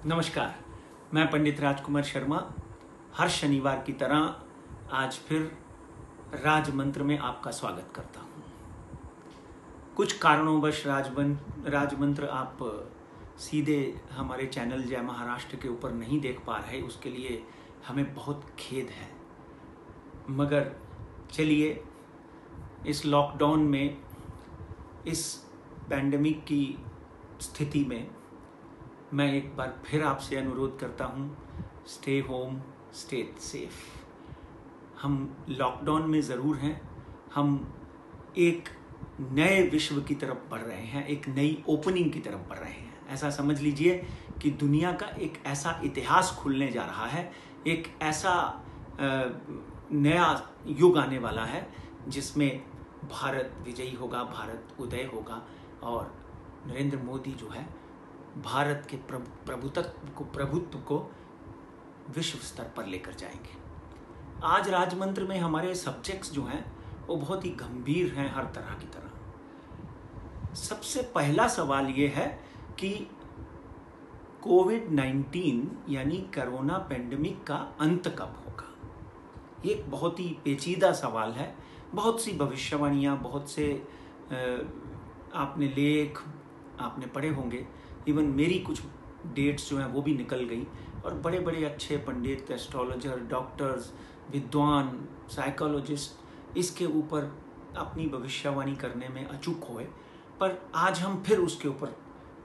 नमस्कार, मैं पंडित राजकुमार शर्मा हर शनिवार की तरह आज फिर राजमंत्र में आपका स्वागत करता हूँ। कुछ कारणोंवश राजमंत्र आप सीधे हमारे चैनल जय महाराष्ट्र के ऊपर नहीं देख पा रहे, उसके लिए हमें बहुत खेद है। मगर चलिए, इस लॉकडाउन में, इस पैंडेमिक की स्थिति में मैं एक बार फिर आपसे अनुरोध करता हूँ, स्टे होम, स्टे सेफ। हम लॉकडाउन में ज़रूर हैं, हम एक नए विश्व की तरफ बढ़ रहे हैं, एक नई ओपनिंग की तरफ बढ़ रहे हैं। ऐसा समझ लीजिए कि दुनिया का एक ऐसा इतिहास खुलने जा रहा है, एक ऐसा नया युग आने वाला है जिसमें भारत विजयी होगा, भारत उदय होगा और नरेंद्र मोदी जो है भारत के प्रभुत्व को विश्व स्तर पर लेकर जाएंगे। आज राजमंत्र में हमारे सब्जेक्ट्स जो हैं वो बहुत ही गंभीर हैं, हर तरह की तरह। सबसे पहला सवाल ये है कि कोविड-19 यानी कोरोना पैंडेमिक का अंत कब होगा। ये एक बहुत ही पेचीदा सवाल है। बहुत सी भविष्यवाणियाँ, बहुत से आपने लेख आपने पढ़े होंगे, इवन मेरी कुछ डेट्स जो हैं वो भी निकल गई और बड़े बड़े अच्छे पंडित, एस्ट्रोलॉजर, डॉक्टर्स, विद्वान, साइकोलॉजिस्ट इसके ऊपर अपनी भविष्यवाणी करने में अचूक हुए। पर आज हम फिर उसके ऊपर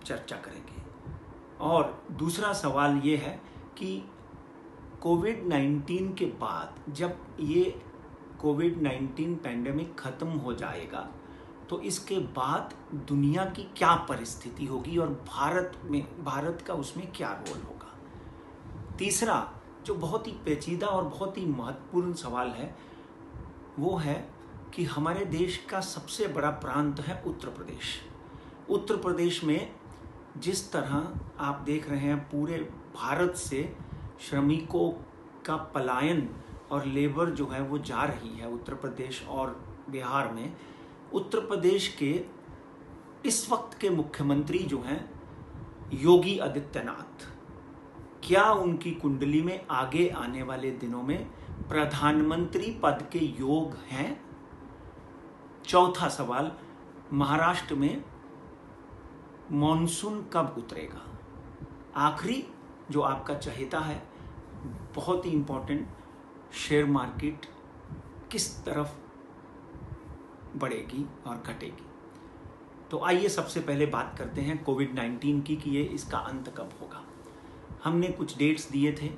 चर्चा करेंगे। और दूसरा सवाल ये है कि कोविड-19 के बाद जब ये कोविड-19 पैंडेमिक ख़त्म हो जाएगा तो इसके बाद दुनिया की क्या परिस्थिति होगी और भारत का उसमें क्या रोल होगा। तीसरा जो बहुत ही पेचीदा और बहुत ही महत्वपूर्ण सवाल है वो है कि हमारे देश का सबसे बड़ा प्रांत है उत्तर प्रदेश। उत्तर प्रदेश में जिस तरह आप देख रहे हैं पूरे भारत से श्रमिकों का पलायन और लेबर जो है वो जा रही है उत्तर प्रदेश और बिहार में। उत्तर प्रदेश के इस वक्त के मुख्यमंत्री जो हैं योगी आदित्यनाथ, क्या उनकी कुंडली में आगे आने वाले दिनों में प्रधानमंत्री पद के योग हैं। चौथा सवाल, महाराष्ट्र में मॉनसून कब उतरेगा। आखिरी जो आपका चहेता है, बहुत ही इंपॉर्टेंट, शेयर मार्केट किस तरफ बढ़ेगी और घटेगी। तो आइए सबसे पहले बात करते हैं कोविड-19 की कि ये इसका अंत कब होगा। हमने कुछ डेट्स दिए थे।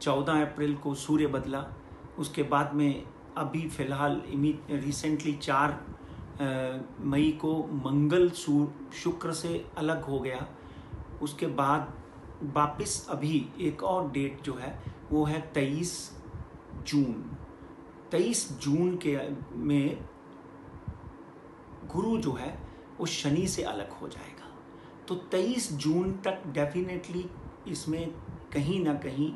14 अप्रैल को सूर्य बदला, उसके बाद में अभी फ़िलहाल रिसेंटली 4 मई को मंगल शुक्र से अलग हो गया। उसके बाद वापस अभी एक और डेट जो है वो है 23 जून। 23 जून के में गुरु जो है वो शनि से अलग हो जाएगा। तो 23 जून तक डेफिनेटली इसमें कहीं ना कहीं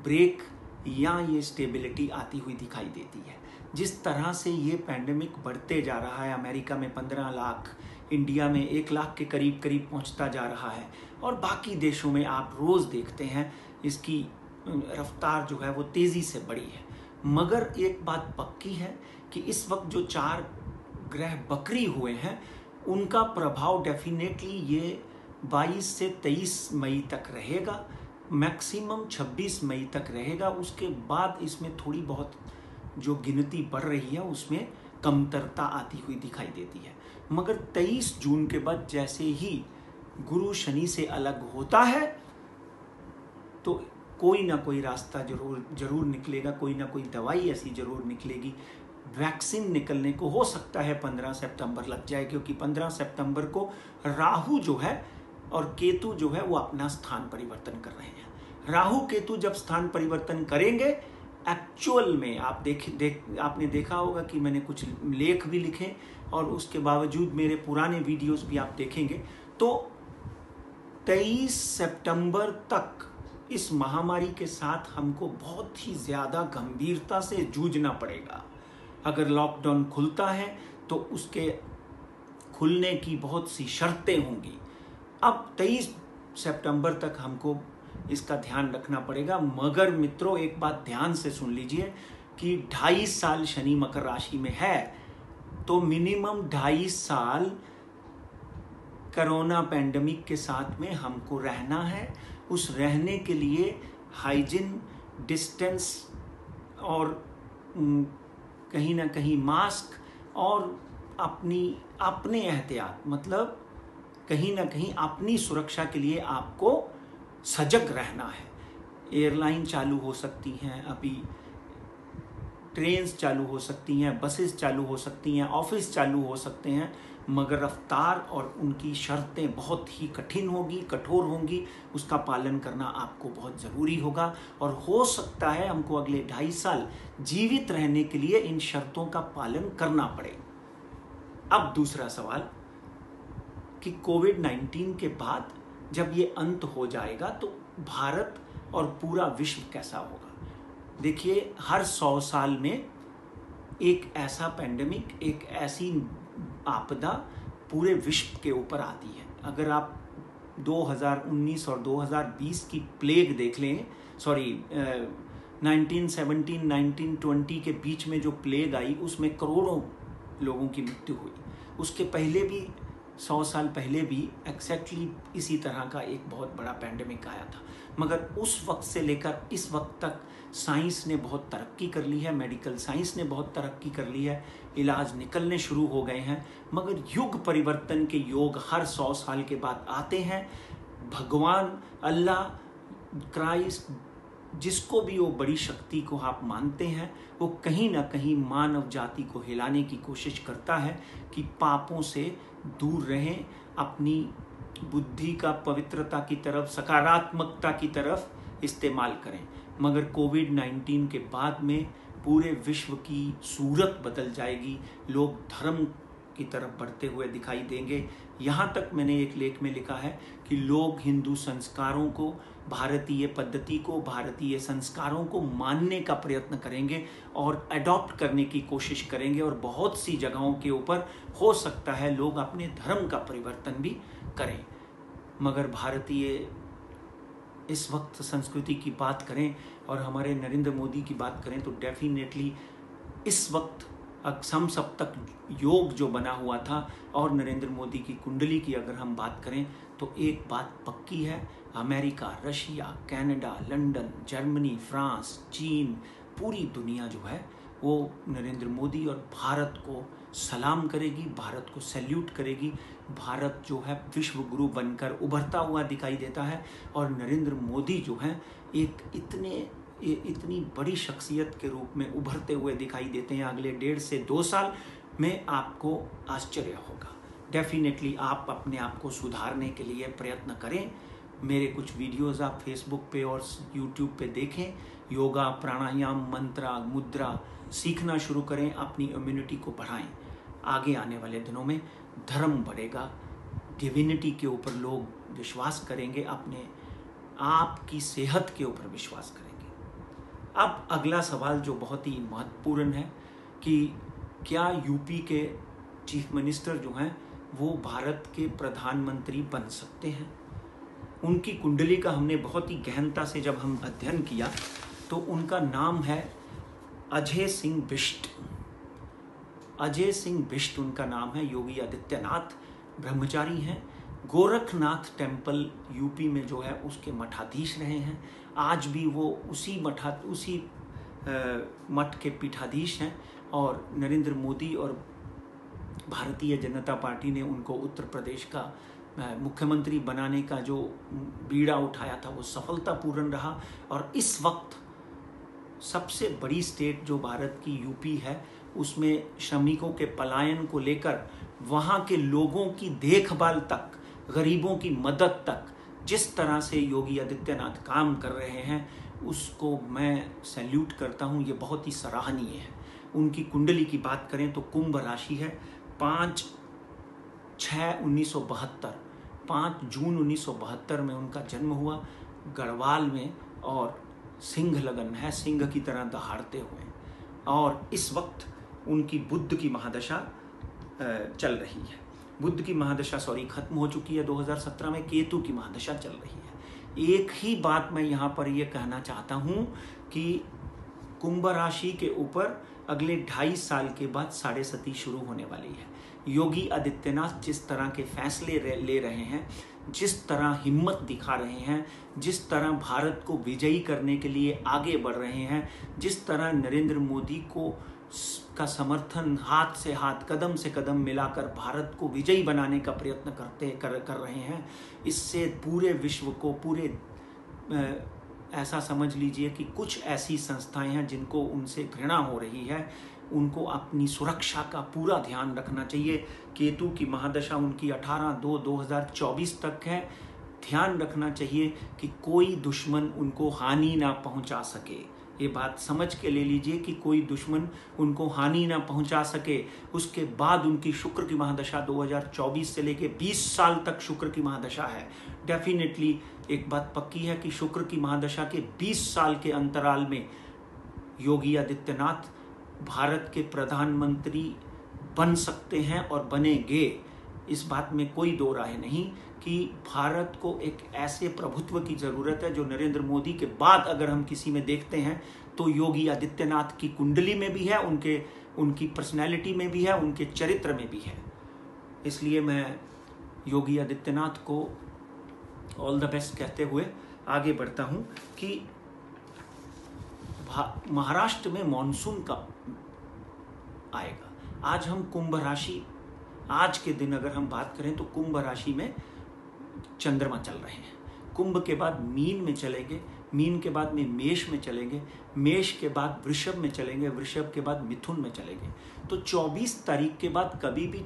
ब्रेक या ये स्टेबिलिटी आती हुई दिखाई देती है। जिस तरह से ये पैंडेमिक बढ़ते जा रहा है, अमेरिका में 15 लाख, इंडिया में 1 लाख के करीब पहुंचता जा रहा है और बाकी देशों में आप रोज़ देखते हैं इसकी रफ्तार जो है वो तेज़ी से बढ़ी है। मगर एक बात पक्की है कि इस वक्त जो 4 ग्रह बकरी हुए हैं उनका प्रभाव डेफिनेटली ये 22 से 23 मई तक रहेगा, मैक्सिमम 26 मई तक रहेगा। उसके बाद इसमें थोड़ी बहुत जो गिनती बढ़ रही है उसमें कमतरता आती हुई दिखाई देती है। मगर 23 जून के बाद जैसे ही गुरु शनि से अलग होता है तो कोई ना कोई रास्ता जरूर निकलेगा, कोई ना कोई दवाई ऐसी जरूर निकलेगी। वैक्सीन निकलने को हो सकता है 15 सितंबर लग जाए, क्योंकि 15 सितंबर को राहु जो है और केतु जो है वो अपना स्थान परिवर्तन कर रहे हैं। राहु केतु जब स्थान परिवर्तन करेंगे, एक्चुअल में आपने देखा होगा कि मैंने कुछ लेख भी लिखे और उसके बावजूद मेरे पुराने वीडियोस भी आप देखेंगे तो 23 सितंबर तक इस महामारी के साथ हमको बहुत ही ज़्यादा गंभीरता से जूझना पड़ेगा। अगर लॉकडाउन खुलता है तो उसके खुलने की बहुत सी शर्तें होंगी। अब 23 सितंबर तक हमको इसका ध्यान रखना पड़ेगा। मगर मित्रों, एक बात ध्यान से सुन लीजिए कि 2.5 साल शनि मकर राशि में है, तो मिनिमम 2.5 साल कोरोना पैंडेमिक के साथ में हमको रहना है। उस रहने के लिए हाइजीन, डिस्टेंस और कहीं ना कहीं मास्क और अपने एहतियात, मतलब कहीं ना कहीं अपनी सुरक्षा के लिए आपको सजग रहना है। एयरलाइन चालू हो सकती हैं, अभी ट्रेन्स चालू हो सकती हैं, बसेस चालू हो सकती हैं, ऑफिस चालू हो सकते हैं, मगर रफ्तार और उनकी शर्तें बहुत ही कठिन होगी, कठोर होंगी। उसका पालन करना आपको बहुत ज़रूरी होगा और हो सकता है हमको अगले 2.5 साल जीवित रहने के लिए इन शर्तों का पालन करना पड़े। अब दूसरा सवाल कि कोविड-19 के बाद जब ये अंत हो जाएगा तो भारत और पूरा विश्व कैसा होगा। देखिए, हर 100 साल में एक ऐसा पैंडेमिक, एक ऐसी आपदा पूरे विश्व के ऊपर आती है। अगर आप 2019 और 2020 की प्लेग देख लें, 1917, 1920 के बीच में जो प्लेग आई उसमें करोड़ों लोगों की मृत्यु हुई। उसके पहले भी 100 साल पहले भी एक्जैक्टली इसी तरह का एक बहुत बड़ा पैंडेमिक आया था। मगर उस वक्त से लेकर इस वक्त तक साइंस ने बहुत तरक्की कर ली है, मेडिकल साइंस ने बहुत तरक्की कर ली है, इलाज निकलने शुरू हो गए हैं। मगर युग परिवर्तन के योग हर 100 साल के बाद आते हैं। भगवान, अल्लाह, क्राइस्ट, जिसको भी वो बड़ी शक्ति को आप मानते हैं, वो कहीं ना कहीं मानव जाति को हिलाने की कोशिश करता है कि पापों से दूर रहें, अपनी बुद्धि का पवित्रता की तरफ, सकारात्मकता की तरफ इस्तेमाल करें। मगर कोविड-19 के बाद में पूरे विश्व की सूरत बदल जाएगी। लोग धर्म की तरफ बढ़ते हुए दिखाई देंगे। यहाँ तक मैंने एक लेख में लिखा है कि लोग हिंदू संस्कारों को, भारतीय पद्धति को, भारतीय संस्कारों को मानने का प्रयत्न करेंगे और अडॉप्ट करने की कोशिश करेंगे। और बहुत सी जगहों के ऊपर हो सकता है लोग अपने धर्म का परिवर्तन भी करें। मगर भारतीय इस वक्त संस्कृति की बात करें और हमारे नरेंद्र मोदी की बात करें तो डेफिनेटली इस वक्त हम सब तक योग जो बना हुआ था और नरेंद्र मोदी की कुंडली की अगर हम बात करें तो एक बात पक्की है, America, Russia, Canada, London, Germany, France, चीन, पूरी दुनिया जो है वो नरेंद्र मोदी और भारत को सलाम करेगी, भारत को सैल्यूट करेगी। भारत जो है विश्व गुरु बनकर उभरता हुआ दिखाई देता है और नरेंद्र मोदी जो है एक इतनी बड़ी शख्सियत के रूप में उभरते हुए दिखाई देते हैं। अगले 1.5 से 2 साल में आपको आश्चर्य होगा। डेफिनेटली आप अपने आप को सुधारने के लिए प्रयत्न करें। मेरे कुछ वीडियोस आप फेसबुक पे और यूट्यूब पे देखें। योगा, प्राणायाम, मंत्र, मुद्रा सीखना शुरू करें, अपनी इम्यूनिटी को बढ़ाएं। आगे आने वाले दिनों में धर्म बढ़ेगा, डिविनिटी के ऊपर लोग विश्वास करेंगे, अपने आप की सेहत के ऊपर विश्वास करेंगे। अब अगला सवाल जो बहुत ही महत्वपूर्ण है कि क्या यूपी के चीफ मिनिस्टर जो हैं वो भारत के प्रधानमंत्री बन सकते हैं। उनकी कुंडली का हमने बहुत ही गहनता से जब हम अध्ययन किया तो उनका नाम है अजय सिंह बिष्ट। अजय सिंह बिष्ट उनका नाम है। योगी आदित्यनाथ ब्रह्मचारी हैं। गोरखनाथ टेम्पल यूपी में जो है उसके मठाधीश रहे हैं। आज भी वो उसी मठ के पीठाधीश हैं और नरेंद्र मोदी और भारतीय जनता पार्टी ने उनको उत्तर प्रदेश का मुख्यमंत्री बनाने का जो बीड़ा उठाया था वो सफलतापूर्ण रहा। और इस वक्त सबसे बड़ी स्टेट जो भारत की यूपी है उसमें श्रमिकों के पलायन को लेकर वहाँ के लोगों की देखभाल तक, गरीबों की मदद तक जिस तरह से योगी आदित्यनाथ काम कर रहे हैं उसको मैं सैल्यूट करता हूँ। ये बहुत ही सराहनीय है। उनकी कुंडली की बात करें तो कुंभ राशि है। 5/6/1972 5 जून 1972 में उनका जन्म हुआ गढ़वाल में और सिंह लगन है, सिंह की तरह दहाड़ते हुए। और इस वक्त उनकी बुध की महादशा चल रही है। बुध की महादशा खत्म हो चुकी है 2017 में। केतु की महादशा चल रही है। एक ही बात मैं यहाँ पर ये कहना चाहता हूँ कि कुंभ राशि के ऊपर अगले 2.5 साल के बाद साढ़े सती शुरू होने वाली है। योगी आदित्यनाथ जिस तरह के फैसले ले रहे हैं, जिस तरह हिम्मत दिखा रहे हैं, जिस तरह भारत को विजयी करने के लिए आगे बढ़ रहे हैं, जिस तरह नरेंद्र मोदी को का समर्थन हाथ से हाथ, कदम से कदम मिलाकर भारत को विजयी बनाने का प्रयत्न कर रहे हैं, इससे पूरे विश्व को ऐसा समझ लीजिए कि कुछ ऐसी संस्थाएं हैं जिनको उनसे घृणा हो रही है, उनको अपनी सुरक्षा का पूरा ध्यान रखना चाहिए। केतु की महादशा उनकी 18/2/2024 तक है। ध्यान रखना चाहिए कि कोई दुश्मन उनको हानि ना पहुंचा सके। ये बात समझ के ले लीजिए कि कोई दुश्मन उनको हानि ना पहुंचा सके। उसके बाद उनकी शुक्र की महादशा 2024 से लेके 20 साल तक शुक्र की महादशा है। डेफिनेटली एक बात पक्की है कि शुक्र की महादशा के 20 साल के अंतराल में योगी आदित्यनाथ भारत के प्रधानमंत्री बन सकते हैं और बनेंगे। इस बात में कोई दो राय नहीं कि भारत को एक ऐसे प्रभुत्व की जरूरत है जो नरेंद्र मोदी के बाद अगर हम किसी में देखते हैं तो योगी आदित्यनाथ की कुंडली में भी है, उनकी पर्सनैलिटी में भी है, उनके चरित्र में भी है। इसलिए मैं योगी आदित्यनाथ को ऑल द बेस्ट कहते हुए आगे बढ़ता हूं कि महाराष्ट्र में मॉनसून कब आएगा। आज हम कुंभ राशि, आज के दिन अगर हम बात करें तो कुंभ राशि में चंद्रमा चल रहे हैं। कुंभ के बाद मीन में चलेंगे, मीन के बाद में मेष में चलेंगे, मेष के बाद वृषभ में चलेंगे, वृषभ के बाद मिथुन में चलेंगे। तो 24 तारीख के बाद कभी भी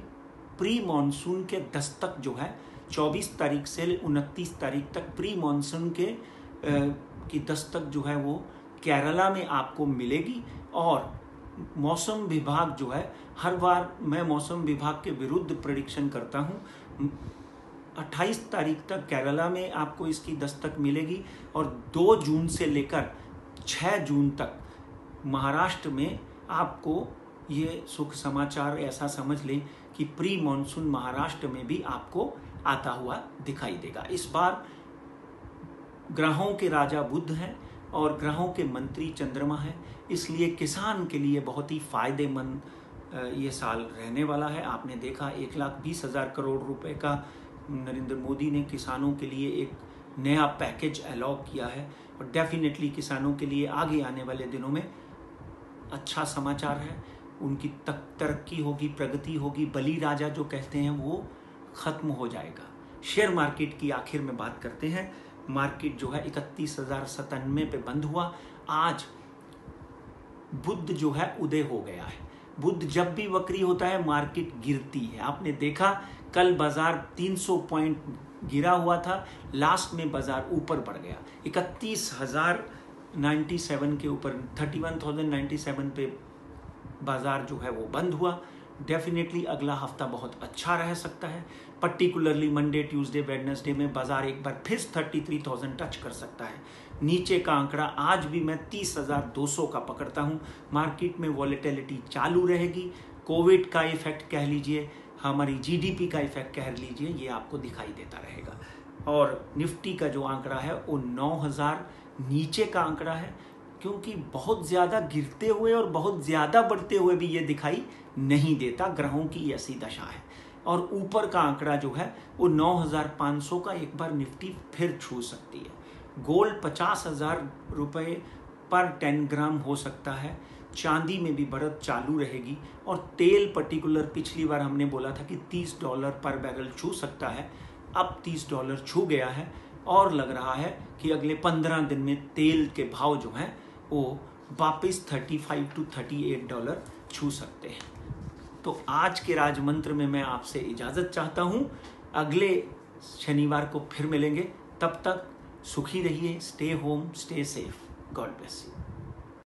प्री मॉनसून के दस्तक जो है 24 तारीख से 29 तारीख तक प्री मॉनसून की दस्तक जो है वो केरला में आपको मिलेगी। और मौसम विभाग जो है, हर बार मैं मौसम विभाग के विरुद्ध प्रेडिक्शन करता हूँ। 28 तारीख तक केरला में आपको इसकी दस्तक मिलेगी और 2 जून से लेकर 6 जून तक महाराष्ट्र में आपको ये सुख समाचार ऐसा समझ लें कि प्री मॉनसून महाराष्ट्र में भी आपको आता हुआ दिखाई देगा। इस बार ग्रहों के राजा बुध हैं और ग्रहों के मंत्री चंद्रमा है, इसलिए किसान के लिए बहुत ही फायदेमंद ये साल रहने वाला है। आपने देखा 1,20,000 करोड़ रुपए का नरेंद्र मोदी ने किसानों के लिए एक नया पैकेज अलॉट किया है और डेफिनेटली किसानों के लिए आगे आने वाले दिनों में अच्छा समाचार है। उनकी तरक्की होगी, प्रगति होगी। बली राजा जो कहते हैं वो खत्म हो जाएगा। शेयर मार्केट की आखिर में बात करते हैं। मार्केट जो है 31,097 पे बंद हुआ। आज बुध जो है उदय हो गया है। बुध जब भी वक्री होता है मार्केट गिरती है। आपने देखा कल बाजार 300 पॉइंट गिरा हुआ था, लास्ट में बाजार ऊपर बढ़ गया 31,097 के ऊपर 31,097 पे बाजार जो है वो बंद हुआ। डेफिनेटली अगला हफ्ता बहुत अच्छा रह सकता है। पर्टिकुलरली मंडे, ट्यूसडे, वेडनेसडे में बाजार एक बार फिर 33,000 टच कर सकता है। नीचे का आंकड़ा आज भी मैं 30,200 का पकड़ता हूं। मार्केट में वॉलेटिलिटी चालू रहेगी। कोविड का इफेक्ट कह लीजिए, हमारी जीडीपी का इफेक्ट कह लीजिए, ये आपको दिखाई देता रहेगा। और निफ्टी का जो आंकड़ा है वो 9,000 नीचे का आंकड़ा है, क्योंकि बहुत ज़्यादा गिरते हुए और बहुत ज़्यादा बढ़ते हुए भी ये दिखाई नहीं देता। ग्रहों की ऐसी दशा है। और ऊपर का आंकड़ा जो है वो 9,500 का एक बार निफ्टी फिर छू सकती है। गोल्ड 50,000 रुपये पर 10 ग्राम हो सकता है। चांदी में भी बढ़त चालू रहेगी। और तेल पर्टिकुलर पिछली बार हमने बोला था कि $30 पर बैरल छू सकता है, अब $30 छू गया है और लग रहा है कि अगले 15 दिन में तेल के भाव जो हैं वो वापस $35 to $38 छू सकते हैं। तो आज के राजमंत्र में मैं आपसे इजाज़त चाहता हूँ। अगले शनिवार को फिर मिलेंगे। तब तक सुखी रहिए। Stay home, stay safe. God bless you.